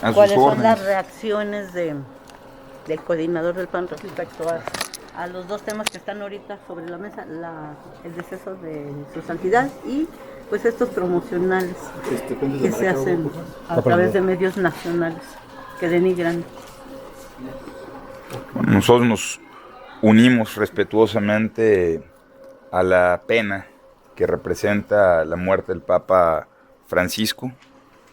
A sus ¿Cuáles son órdenes. las reacciones del coordinador del PAN respecto a los dos temas que están ahorita sobre la mesa, el deceso de su santidad y pues estos promocionales que se hacen a través de medios nacionales que denigran? Nosotros nos unimos respetuosamente a la pena que representa la muerte del Papa Francisco,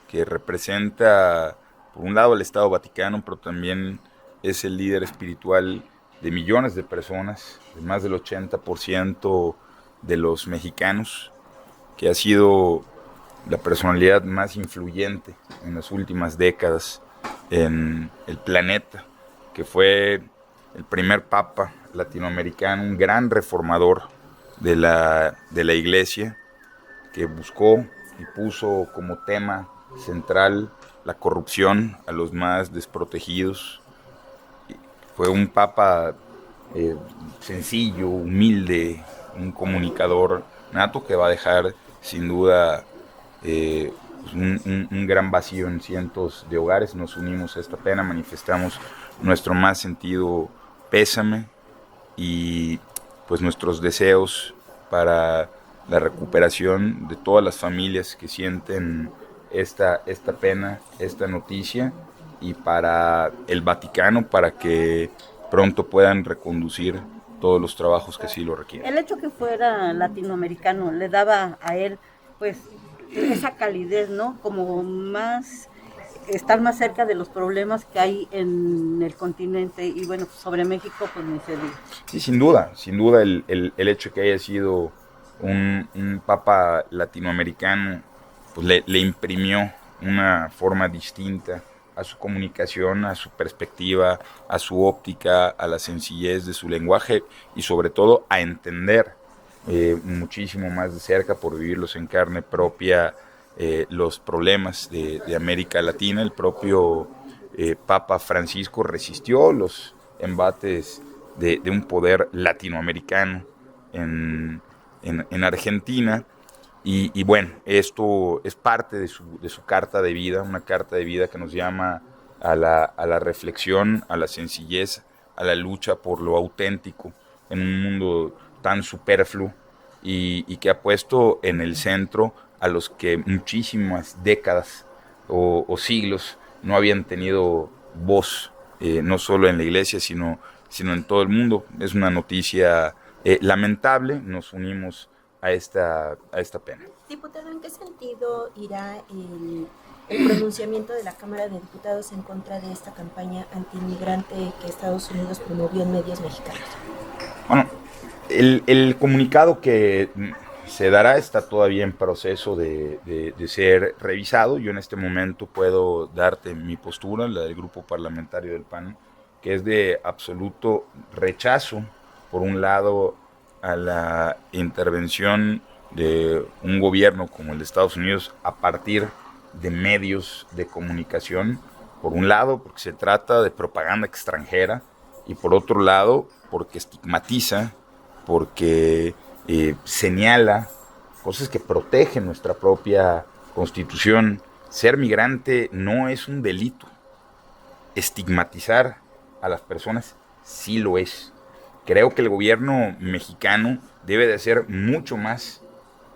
que representa, por un lado, el Estado Vaticano, pero también es el líder espiritual de millones de personas, de más del 80% de los mexicanos, que ha sido la personalidad más influyente en las últimas décadas en el planeta, que fue el primer papa latinoamericano, un gran reformador de la iglesia, que buscó y puso como tema central la corrupción a los más desprotegidos. Fue un papa eh, sencillo, humilde, un comunicador nato que va a dejar sin duda pues un gran vacío en cientos de hogares. Nos unimos a esta pena, manifestamos nuestro más sentido pésame y pues nuestros deseos para la recuperación de todas las familias que sienten esta pena, esta noticia, y para el Vaticano, para que pronto puedan reconducir todos los trabajos que sí lo requieren. El hecho que fuera latinoamericano le daba a él pues esa calidez, ¿no? Como más estar más cerca de los problemas que hay en el continente y bueno, sobre México pues ni se diga. Sí, sin duda el hecho que haya sido un papa latinoamericano pues le imprimió una forma distinta a su comunicación, a su perspectiva, a su óptica, a la sencillez de su lenguaje y sobre todo a entender muchísimo más de cerca, por vivirlos en carne propia, los problemas de América Latina. El propio Papa Francisco resistió los embates de un poder latinoamericano en Argentina. Y bueno, esto es parte de su carta de vida, una carta de vida que nos llama a la reflexión, a la sencillez, a la lucha por lo auténtico en un mundo tan superfluo y que ha puesto en el centro a los que muchísimas décadas o siglos no habían tenido voz, no solo en la iglesia, sino en todo el mundo. Es una noticia lamentable, nos unimos a esta pena. Diputado, ¿en qué sentido irá el pronunciamiento de la Cámara de Diputados en contra de esta campaña antiinmigrante que Estados Unidos promovió en medios mexicanos? Bueno, el comunicado que se dará está todavía en proceso de ser revisado. Yo en este momento puedo darte mi postura, la del grupo parlamentario del PAN, que es de absoluto rechazo, por un lado, a la intervención de un gobierno como el de Estados Unidos a partir de medios de comunicación, por un lado porque se trata de propaganda extranjera y por otro lado porque estigmatiza, porque señala cosas que protegen nuestra propia Constitución. Ser migrante no es un delito, estigmatizar a las personas sí lo es. Creo que el gobierno mexicano debe de hacer mucho más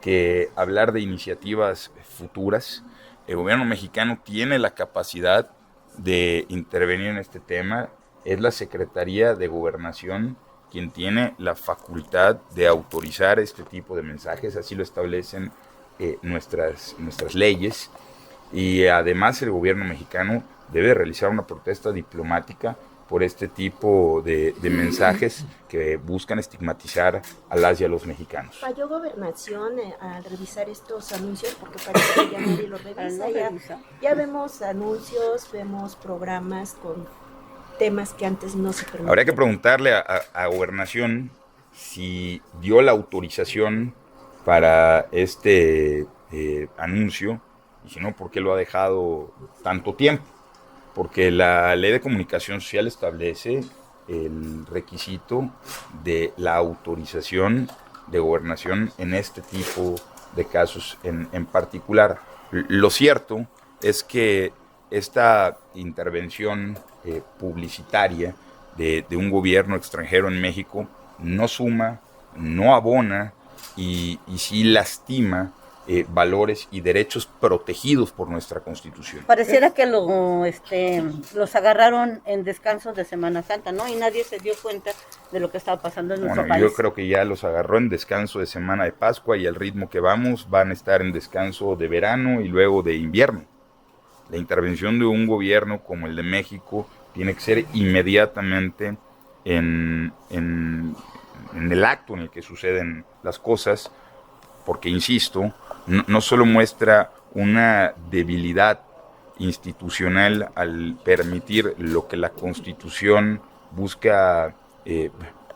que hablar de iniciativas futuras. El gobierno mexicano tiene la capacidad de intervenir en este tema. Es la Secretaría de Gobernación quien tiene la facultad de autorizar este tipo de mensajes, así lo establecen nuestras leyes. Y además el gobierno mexicano debe realizar una protesta diplomática por este tipo de mensajes que buscan estigmatizar a las y a los mexicanos. ¿Falló Gobernación al revisar estos anuncios? Porque parece que ya nadie los revisa. Ya vemos anuncios, vemos programas con temas que antes no se permitían. Habría que preguntarle a Gobernación si dio la autorización para este anuncio, y si no, ¿por qué lo ha dejado tanto tiempo? Porque la Ley de Comunicación Social establece el requisito de la autorización de Gobernación en este tipo de casos en particular. Lo cierto es que esta intervención publicitaria de un gobierno extranjero en México no suma, no abona y sí lastima valores y derechos protegidos por nuestra Constitución. Pareciera que los agarraron en descanso de Semana Santa, ¿no? Y nadie se dio cuenta de lo que estaba pasando en nuestro país. Yo creo que ya los agarró en descanso de Semana de Pascua y al ritmo que vamos van a estar en descanso de verano y luego de invierno. La intervención de un gobierno como el de México tiene que ser inmediatamente en el acto en el que suceden las cosas, porque, insisto, no solo muestra una debilidad institucional al permitir lo que la Constitución busca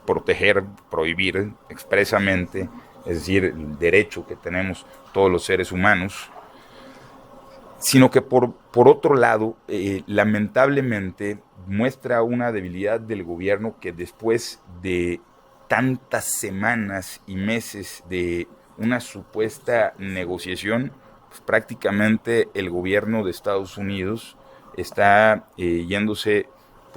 proteger, prohibir expresamente, es decir, el derecho que tenemos todos los seres humanos, sino que por otro lado, lamentablemente, muestra una debilidad del gobierno que después de tantas semanas y meses de una supuesta negociación, pues prácticamente el gobierno de Estados Unidos está yéndose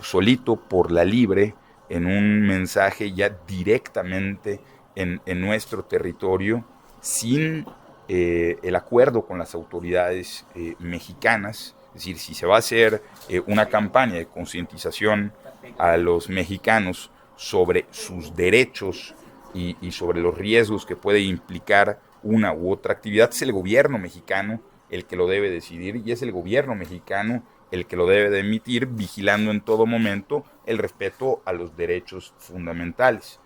solito por la libre en un mensaje ya directamente en nuestro territorio, sin el acuerdo con las autoridades mexicanas. Es decir, si se va a hacer una campaña de concientización a los mexicanos sobre sus derechos y sobre los riesgos que puede implicar una u otra actividad, es el gobierno mexicano el que lo debe decidir y es el gobierno mexicano el que lo debe de emitir, vigilando en todo momento el respeto a los derechos fundamentales.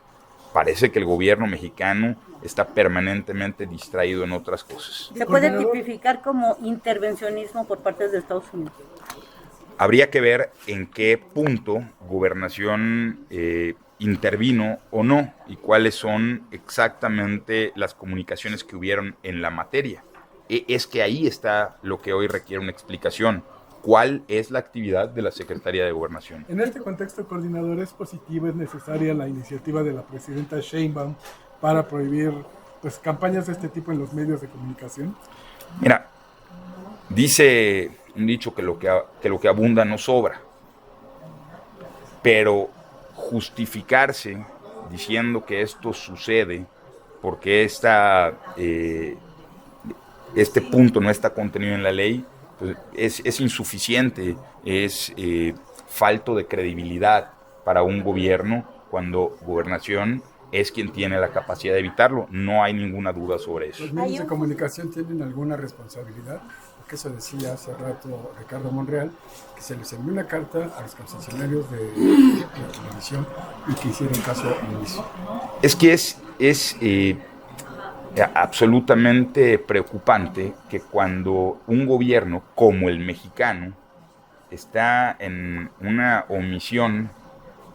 Parece que el gobierno mexicano está permanentemente distraído en otras cosas. ¿Se puede tipificar como intervencionismo por parte de Estados Unidos? Habría que ver en qué punto Gobernación intervino o no y cuáles son exactamente las comunicaciones que hubieron en la materia. Es que ahí está lo que hoy requiere una explicación. ¿Cuál es la actividad de la Secretaría de Gobernación? En este contexto, coordinador, ¿es positiva, es necesaria la iniciativa de la presidenta Sheinbaum para prohibir campañas de este tipo en los medios de comunicación? Mira, dice un dicho que lo que abunda no sobra, pero justificarse diciendo que esto sucede porque este punto no está contenido en la ley, pues es insuficiente, es falto de credibilidad para un gobierno cuando Gobernación es quien tiene la capacidad de evitarlo. No hay ninguna duda sobre eso. ¿Los medios de comunicación tienen alguna responsabilidad? Porque eso decía hace rato Ricardo Monreal, que se les envió una carta a los concesionarios de la televisión y que hicieron caso omiso. Es que es absolutamente preocupante que cuando un gobierno como el mexicano está en una omisión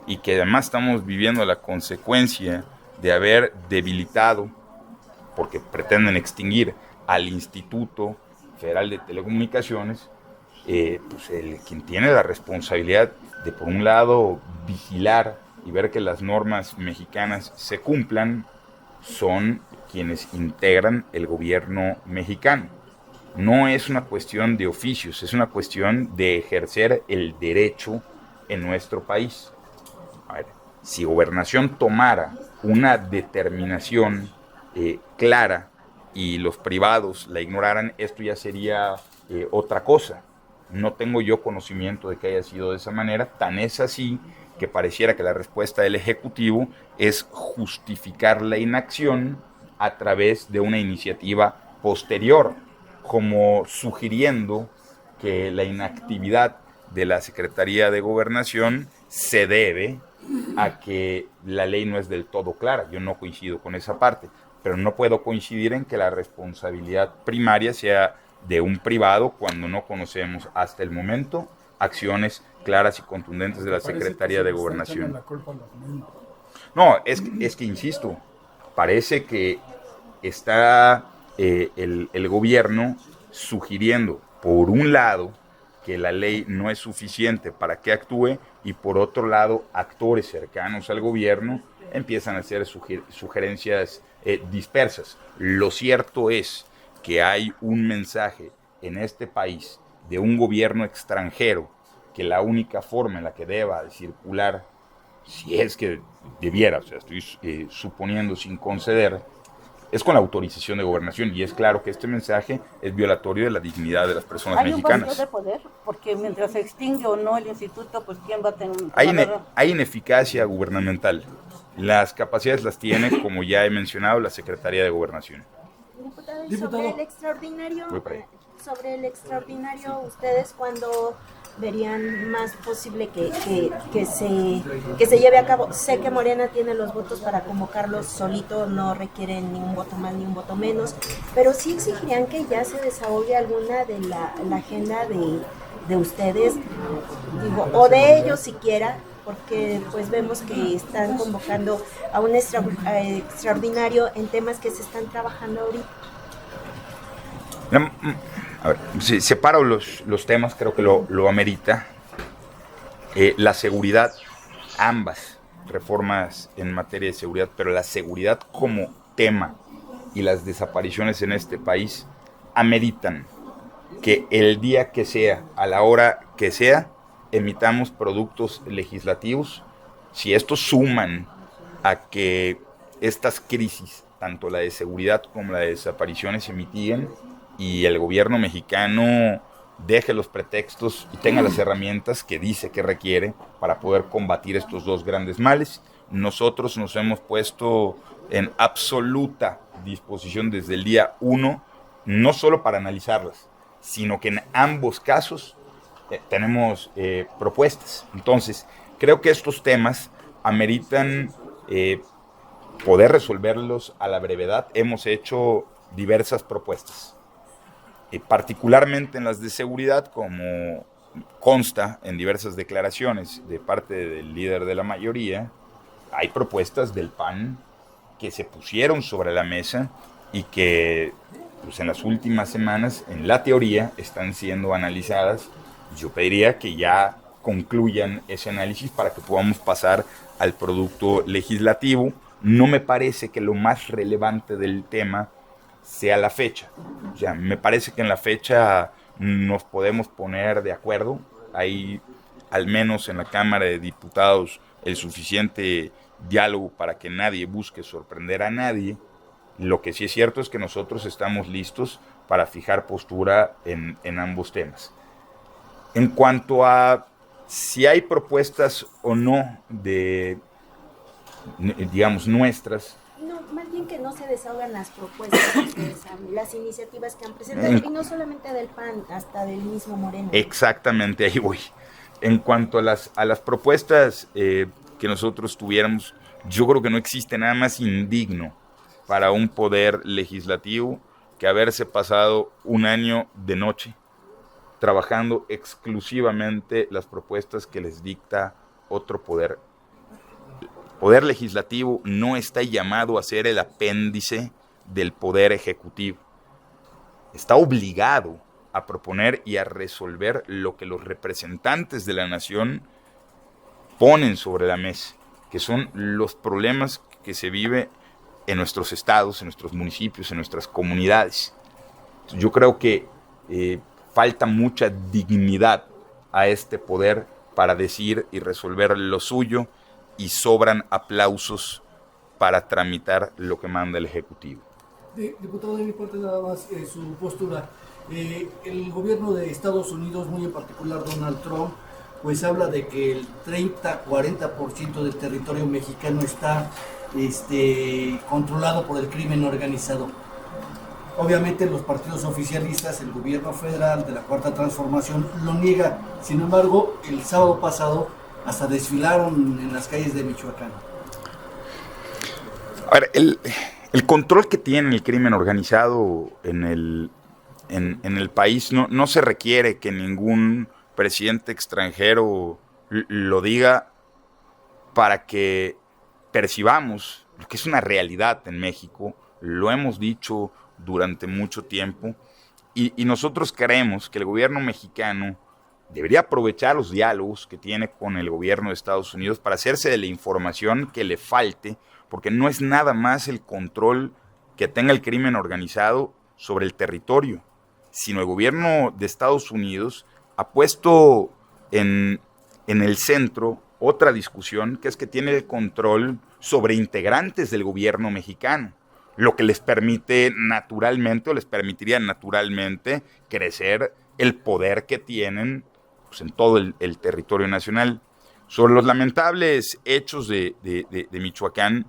y que además estamos viviendo la consecuencia de haber debilitado, porque pretenden extinguir al Instituto Federal de Telecomunicaciones, pues quien tiene la responsabilidad de, por un lado, vigilar y ver que las normas mexicanas se cumplan, son quienes integran el gobierno mexicano. No es una cuestión de oficios, es una cuestión de ejercer el derecho en nuestro país. A ver, si Gobernación tomara una determinación clara y los privados la ignoraran, esto ya sería otra cosa. No tengo yo conocimiento de que haya sido de esa manera, tan es así que pareciera que la respuesta del Ejecutivo es justificar la inacción a través de una iniciativa posterior, como sugiriendo que la inactividad de la Secretaría de Gobernación se debe a que la ley no es del todo clara. Yo no coincido con esa parte, pero no puedo coincidir en que la responsabilidad primaria sea de un privado cuando no conocemos hasta el momento acciones claras y contundentes de la Secretaría de Gobernación. No, es que insisto, parece que está el gobierno sugiriendo, por un lado, que la ley no es suficiente para que actúe, y por otro lado, actores cercanos al gobierno empiezan a hacer sugerencias dispersas. Lo cierto es que hay un mensaje en este país de un gobierno extranjero que la única forma en la que deba de circular, si es que debiera, o sea, estoy suponiendo sin conceder, es con la autorización de gobernación, y es claro que este mensaje es violatorio de la dignidad de las personas Hay un vacío mexicanas. de poder, porque mientras se extingue o no el instituto, pues ¿quién va a tener? Hay ineficacia gubernamental. Las capacidades las tiene, como ya he mencionado, la Secretaría de Gobernación. Diputado, sobre el extraordinario, ¿ustedes cuándo verían más posible que se lleve a cabo? Sé que Morena tiene los votos para convocarlos solito, no requieren ni un voto más ni un voto menos, pero sí exigirían que ya se desahogue alguna de la agenda de ustedes, digo, o de ellos siquiera, porque pues vemos que están convocando a un extraordinario en temas que se están trabajando ahorita. A ver, si separo los temas, creo que lo amerita. La seguridad, ambas reformas en materia de seguridad, pero la seguridad como tema y las desapariciones en este país ameritan que el día que sea, a la hora que sea, emitamos productos legislativos. Si estos suman a que estas crisis, tanto la de seguridad como la de desapariciones, se mitiguen y el gobierno mexicano deje los pretextos y tenga las herramientas que dice que requiere para poder combatir estos dos grandes males. Nosotros nos hemos puesto en absoluta disposición desde el día 1, no solo para analizarlas, sino que en ambos casos tenemos propuestas. Entonces, creo que estos temas ameritan poder resolverlos a la brevedad. Hemos hecho diversas propuestas, particularmente en las de seguridad, como consta en diversas declaraciones de parte del líder de la mayoría. Hay propuestas del PAN que se pusieron sobre la mesa y que pues, en las últimas semanas, en la teoría, están siendo analizadas. Yo pediría que ya concluyan ese análisis para que podamos pasar al producto legislativo. No me parece que lo más relevante del tema sea la fecha. O sea, me parece que en la fecha nos podemos poner de acuerdo. Hay, al menos en la Cámara de Diputados, el suficiente diálogo para que nadie busque sorprender a nadie. Lo que sí es cierto es que nosotros estamos listos para fijar postura en ambos temas. En cuanto a si hay propuestas o no de, digamos, nuestras. No, más bien que no se desahogan las propuestas, las iniciativas que han presentado, y no solamente del PAN, hasta del mismo Moreno. Exactamente, ahí voy. En cuanto a las propuestas que nosotros tuviéramos, yo creo que no existe nada más indigno para un poder legislativo que haberse pasado un año de noche trabajando exclusivamente las propuestas que les dicta otro poder. El poder legislativo no está llamado a ser el apéndice del poder ejecutivo. Está obligado a proponer y a resolver lo que los representantes de la nación ponen sobre la mesa, que son los problemas que se viven en nuestros estados, en nuestros municipios, en nuestras comunidades. Yo creo que falta mucha dignidad a este poder para decir y resolver lo suyo, y sobran aplausos para tramitar lo que manda el Ejecutivo. Diputado, de mi parte nada más su postura. El gobierno de Estados Unidos, muy en particular Donald Trump, pues habla de que el 30-40% del territorio mexicano está controlado por el crimen organizado. Obviamente los partidos oficialistas, el gobierno federal de la Cuarta Transformación lo niega. Sin embargo, el sábado pasado hasta desfilaron en las calles de Michoacán. A ver, el control que tiene el crimen organizado en el país no se requiere que ningún presidente extranjero lo diga para que percibamos lo que es una realidad en México. Lo hemos dicho durante mucho tiempo y nosotros creemos que el gobierno mexicano debería aprovechar los diálogos que tiene con el gobierno de Estados Unidos para hacerse de la información que le falte, porque no es nada más el control que tenga el crimen organizado sobre el territorio, sino el gobierno de Estados Unidos ha puesto en el centro otra discusión, que es que tiene el control sobre integrantes del gobierno mexicano, lo que les permite naturalmente, o les permitiría naturalmente, crecer el poder que tienen pues, en todo el territorio nacional. Sobre los lamentables hechos de Michoacán,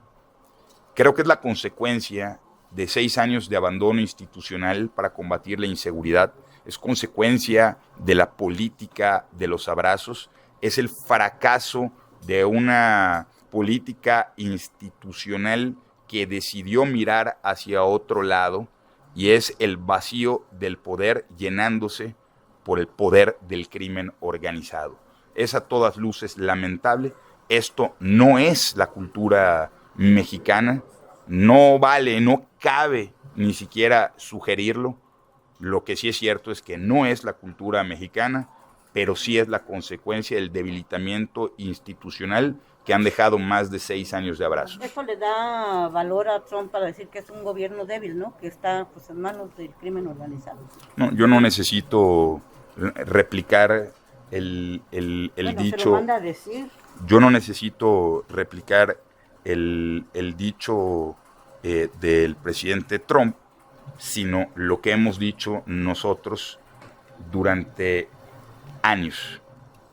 creo que es la consecuencia de 6 años de abandono institucional para combatir la inseguridad, es consecuencia de la política de los abrazos, es el fracaso de una política institucional que decidió mirar hacia otro lado, y es el vacío del poder llenándose por el poder del crimen organizado. Es a todas luces lamentable. Esto no es la cultura mexicana, no vale, no cabe ni siquiera sugerirlo. Lo que sí es cierto es que no es la cultura mexicana, pero sí es la consecuencia del debilitamiento institucional que han dejado más de 6 años de abrazo. Eso le da valor a Trump para decir que es un gobierno débil, ¿no? Que está pues, en manos del crimen organizado. No, yo no necesito replicar el dicho. Se lo manda a decir. Yo no necesito replicar el dicho del presidente Trump, sino lo que hemos dicho nosotros durante años.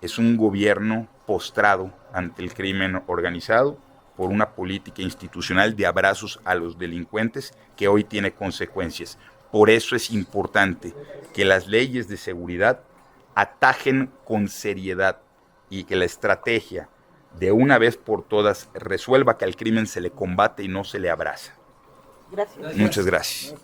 Es un gobierno postrado ante el crimen organizado por una política institucional de abrazos a los delincuentes que hoy tiene consecuencias. Por eso es importante que las leyes de seguridad atajen con seriedad y que la estrategia de una vez por todas resuelva que al crimen se le combate y no se le abraza. Gracias. Muchas gracias.